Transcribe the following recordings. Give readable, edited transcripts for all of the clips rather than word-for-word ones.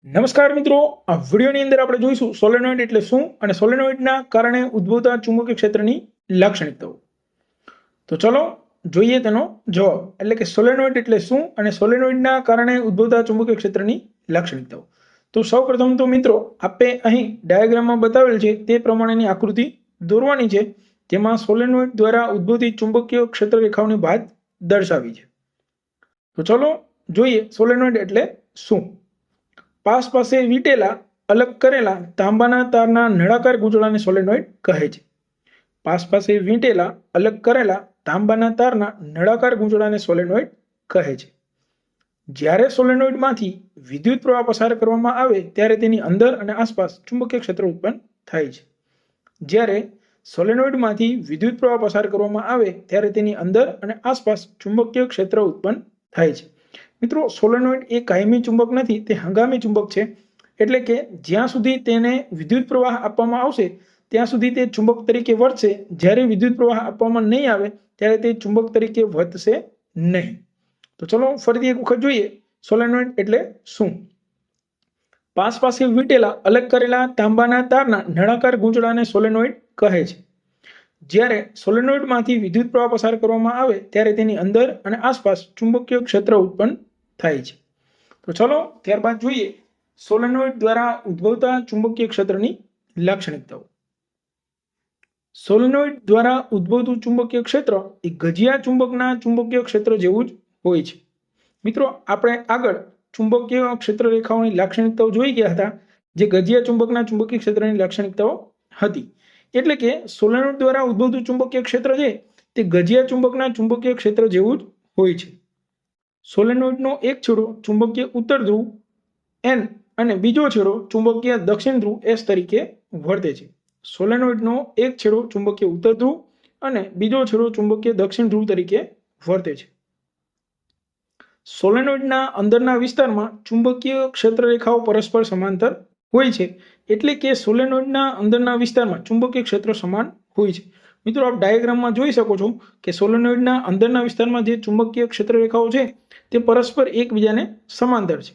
નમસ્કાર મિત્રો, આ વિડીયોની અંદર આપણે જોઈશું સોલેનોઇડ એટલે શું અને સોલેનોઇડના કારણે ઉદ્ભવતા ચુંબકીય ક્ષેત્રની લાક્ષણિકતાઓ. તો ચલો જોઈએ તેનો જવાબ. એટલે કે સોલેનોઇડ એટલે શું અને સોલેનોઇડના કારણે ઉદ્ભવતા ચુંબકીય ક્ષેત્રની લાક્ષણિકતાઓ. તો સૌપ્રથમ તો મિત્રો આપણે અહીં ડાયાગ્રામમાં બતાવેલ છે તે પ્રમાણેની આકૃતિ દોરવાની છે, જેમાં સોલેનોઇડ દ્વારા ઉદ્ભવતી ચુંબકીય ક્ષેત્ર રેખાઓની ભાત દર્શાવી છે. તો ચલો જોઈએ સોલેનોઇડ એટલે શું. પાસ પાસે વીટેલા અલગ કરેલા તાંબાના તારના નળાકાર ગૂંચળાને સોલેનોઇડ કહે છે. પાસ પાસે વીંટેલા અલગ કરેલા તાંબાના તારના નળાકાર ગૂંચળાને સોલેનોઇડ કહે છે. જ્યારે સોલેનોઇડમાંથી વિદ્યુત પ્રવાહ પસાર કરવામાં આવે ત્યારે તેની અંદર અને આસપાસ ચુંબકીય ક્ષેત્ર ઉત્પન્ન થાય છે. જ્યારે સોલેનોઇડમાંથી વિદ્યુત પ્રવાહ પસાર કરવામાં આવે ત્યારે તેની અંદર અને આસપાસ ચુંબકીય ક્ષેત્ર ઉત્પન્ન થાય છે. મિત્રો, સોલેનોઇડ એ કાયમી ચુંબક નથી, તે હંગામી ચુંબક છે. એટલે કે જ્યાં સુધી તેને વિદ્યુત પ્રવાહ આપવામાં આવશે ત્યાં સુધી તે ચુંબક તરીકે વર્તશે. જ્યારે વિદ્યુત પ્રવાહ આપવામાં નહીં આવે ત્યારે તે ચુંબક તરીકે વર્તશે નહીં. તો ચલો ફરીથી એક વખત જોઈએ સોલેનોઇડ એટલે શું. પાસ પાસે વીંટેલા અલગ કરેલા તાંબાના તારના નળાકાર ગૂંચળાને સોલેનોઇડ કહે છે. જ્યારે સોલેનોઇડમાંથી વિદ્યુત પ્રવાહ પસાર કરવામાં આવે ત્યારે તેની અંદર અને આસપાસ ચુંબકીય ક્ષેત્ર ઉત્પન્ન થાય છે. તો ચલો ત્યારબાદ જોઈએ સોલેનોઇડ દ્વારા ઉદ્ભવતા ચુંબકીય ક્ષેત્રની લાક્ષણિકતાઓ. સોલેનોઇડ દ્વારા ઉદ્ભવતું ચુંબકીય ક્ષેત્ર એ ગજિયા ચુંબકના ચુંબકીય ક્ષેત્ર જેવું જ હોય છે. મિત્રો, આપણે આગળ ચુંબકીય ક્ષેત્ર રેખાઓની લાક્ષણિકતાઓ જોઈ ગયા હતા, જે ગજિયા ચુંબકના ચુંબકીય ક્ષેત્રની લાક્ષણિકતાઓ હતી. એટલે કે સોલેનોઇડ દ્વારા ઉદ્ભવતું ચુંબકીય ક્ષેત્ર છે તે ગજિયા ચુંબકના ચુંબકીય ક્ષેત્ર જેવું જ હોય છે. સોલેનોઇડનો એક છેડો ચુંબકીય ઉત્તર ધ્રુવ N અને બીજો છેડો ચુંબકીય દક્ષિણ ધ્રુવ S તરીકે વર્તે છે. સોલેનોઇડનો એક છેડો ચુંબકીય ઉત્તર ધ્રુવ અને બીજો છેડો ચુંબકીય દક્ષિણ ધ્રુવ તરીકે વર્તે છે. સોલેનોઇડના અંદરના વિસ્તારમાં ચુંબકીય ક્ષેત્ર રેખાઓ પરસ્પર સમાંતર હોય છે. એટલે કે સોલેનોઇડના અંદરના વિસ્તારમાં ચુંબકીય ક્ષેત્ર સમાન હોય છે. મિત્રો, આપ ડાયાગ્રામમાં જોઈ શકો છો કે સોલેનોઇડના અંદરના વિસ્તારમાં જે ચુંબકીય ક્ષેત્ર રેખાઓ છે તે પરસ્પર એકબીજાને સમાંતર છે.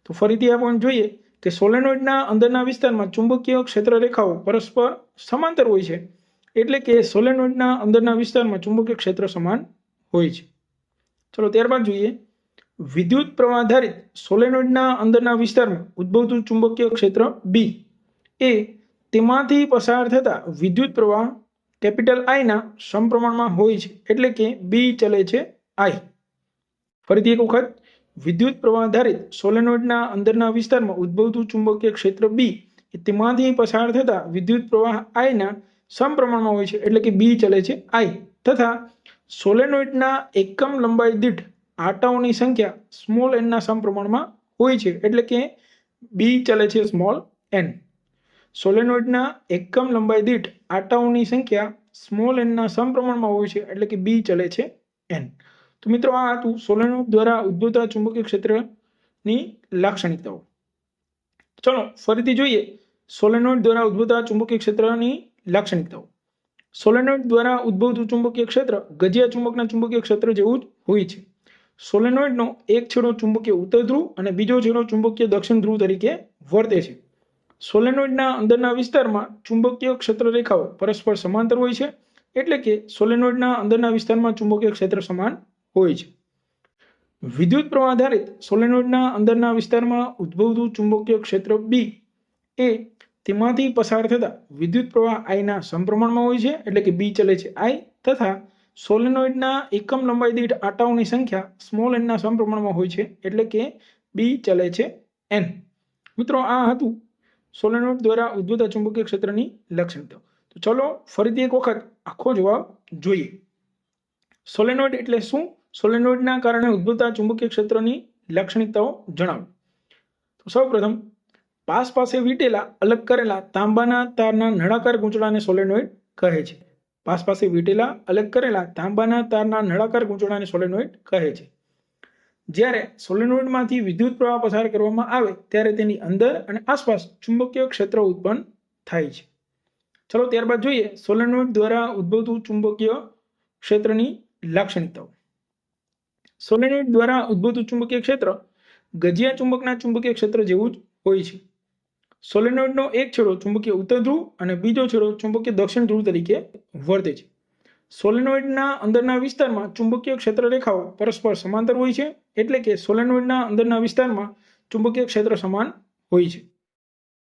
તો ફરીથી આ પોઈન્ટ જોઈએ કે સોલેનોઇડના અંદરના વિસ્તારમાં ચુંબકીય ક્ષેત્ર રેખાઓ પરસ્પર સમાંતર હોય છે. એટલે કે સોલેનોઇડના અંદરના વિસ્તારમાં ચુંબકીય ક્ષેત્ર સમાન હોય છે. ચલો ત્યારબાદ જોઈએ વિદ્યુત પ્રવાહ આધારિત સોલેનોઇડના અંદરના વિસ્તારમાં ઉદ્ભવતું ચુંબકીય ક્ષેત્ર B એ તેમાંથી પસાર થતા વિદ્યુત પ્રવાહ કેપિટલ I ના સમપ્રમાણમાં હોય છે. એટલે કે B ચલે છે I. ફરીથી એક વખત, વિદ્યુત પ્રવાહ આધારિત સોલેનોઇડના અંદરના વિસ્તારમાં ઉદ્ભવતું ચુંબકીય ક્ષેત્ર B એ તેમાંથી પસાર થતા વિદ્યુત પ્રવાહ I ના સમપ્રમાણમાં હોય છે. એટલે કે B ચલે છે I. તથા સોલેનોઇડના એકમ લંબાઈ દીઠ આટાઓની સંખ્યા સ્મોલ n ના સમપ્રમાણમાં હોય છે. એટલે કે B ચલે છે સ્મોલ n. સોલેનોઇડના એકમ લંબાઈ દીઠ આટાઓની સંખ્યા સ્મોલ n ના સમપ્રમાણમાં હોય છે. એટલે કે B ચલે છે n. તો મિત્રો, આ હતું સોલેનોઇડ દ્વારા ઉદ્ભવતા ચુંબકીય ક્ષેત્રની લાક્ષણિકતાઓ. ચલો ફરીથી જોઈએ સોલેનોઇડ દ્વારા ઉદ્ભવતા ચુંબકીય ક્ષેત્રની લાક્ષણિકતાઓ. સોલેનોઇડ દ્વારા ઉદ્ભવતું ચુંબકીય ક્ષેત્ર ગજિયા ચુંબકના ચુંબકીય ક્ષેત્ર જેવું જ હોય છે. સોલેનોઇડનો એક છેડો ચુંબકીય ઉત્તર ધ્રુવ અને બીજો છેડો ચુંબકીય દક્ષિણ ધ્રુવ તરીકે વર્તે છે. સોલેનોઇડના અંદરના વિસ્તારમાં ચુંબકીય ક્ષેત્ર રેખાઓ પરસ્પર સમાંતર હોય છે. એટલે કે સોલેનોઇડના અંદરના વિસ્તારમાં ચુંબકીય ક્ષેત્ર સમાન હોય છે. વિદ્યુત પ્રવાહ આધારિત સોલેનોઇડના અંદરના વિસ્તારમાં ઉદ્ભવતું ચુંબકીય ક્ષેત્ર B એ તેમાંથી પસાર થતા વિદ્યુત પ્રવાહ I ના સમપ્રમાણમાં હોય છે. એટલે કે B ચલે છે I. તથા સોલેનોઇડના એકમ લંબાઈ દીઠ આટાઓની સંખ્યા સ્મોલ n ના સમપ્રમાણમાં હોય છે. એટલે કે B ચલે છે n. મિત્રો, આ હતું સોલેનોઇડ દ્વારા ઉદ્ભવતા ચુંબકીય ક્ષેત્રની લાક્ષણિકતાઓ. તો ચલો ફરીથી એક વખત આખો જવાબ જોઈએ. સોલેનોઇડ એટલે શું, સોલેનોઇડના કારણે ઉદ્ભવતા ચુંબકીય ક્ષેત્રની લાક્ષણિકતાઓ જણાવો. તો સૌપ્રથમ, પાસ પાસે વીંટેલા અલગ કરેલા તાંબાના તારના નળાકાર ગૂંચળાને સોલેનોઇડ કહે છે. પાસ પાસે વીંટેલા અલગ કરેલા તાંબાના તારના નળાકાર ગૂંચળાને સોલેનોઇડ કહે છે. જ્યારે સોલેનોઇડમાંથી વિદ્યુત પ્રવાહ પસાર કરવામાં આવે ત્યારે તેની અંદર અને આસપાસ ચુંબકીય ક્ષેત્ર ઉત્પન્ન થાય છે. ચલો ત્યારબાદ જોઈએ સોલેનોઇડ દ્વારા ઉદ્ભવતું ચુંબકીય ક્ષેત્રની લાક્ષણિકતાઓ. સોલેનોઇડ દ્વારા ઉદ્ભવતું ચુંબકીય ક્ષેત્ર ગજિયા ચુંબકના ચુંબકીય ક્ષેત્ર જેવું જ હોય છે. સોલેનોઇડનો એક છેડો ચુંબકીય ઉત્તર ધ્રુવ અને બીજો છેડો ચુંબકીય દક્ષિણ ધ્રુવ તરીકે વર્તે છે. સોલેનોઇડના અંદરના વિસ્તારમાં ચુંબકીય ક્ષેત્ર રેખાઓ પરસ્પર સમાંતર હોય છે, એટલે કે સોલેનોઇડના અંદરના વિસ્તારમાં ચુંબકીય ક્ષેત્ર સમાન હોય છે.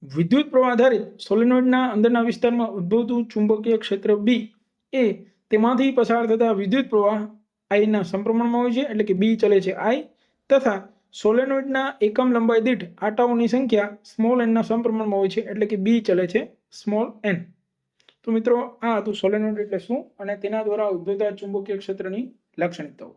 વિદ્યુત પ્રવાહ આધારિત સોલેનોઇડના અંદરના વિસ્તારમાં ઉદ્ભવતું ચુંબકીય ક્ષેત્ર બી એ તેમાંથી પસાર થતા વિદ્યુત પ્રવાહ આઈના સમપ્રમાણમાં હોય છે, એટલે કે બી ચલે છે આઈ, તથા સોલેનોઇડના એકમ લંબાઈ દીઠ આટાઓની સંખ્યા સ્મોલ એનના સમપ્રમાણમાં હોય છે, એટલે કે બી ચલે છે સ્મોલ એન. તો મિત્રો આ હતું સોલેનોઇડ એટલે શું અને તેના દ્વારા ઉદ્ભવતા ચુંબકીય ક્ષેત્રની લાક્ષણિકતાઓ.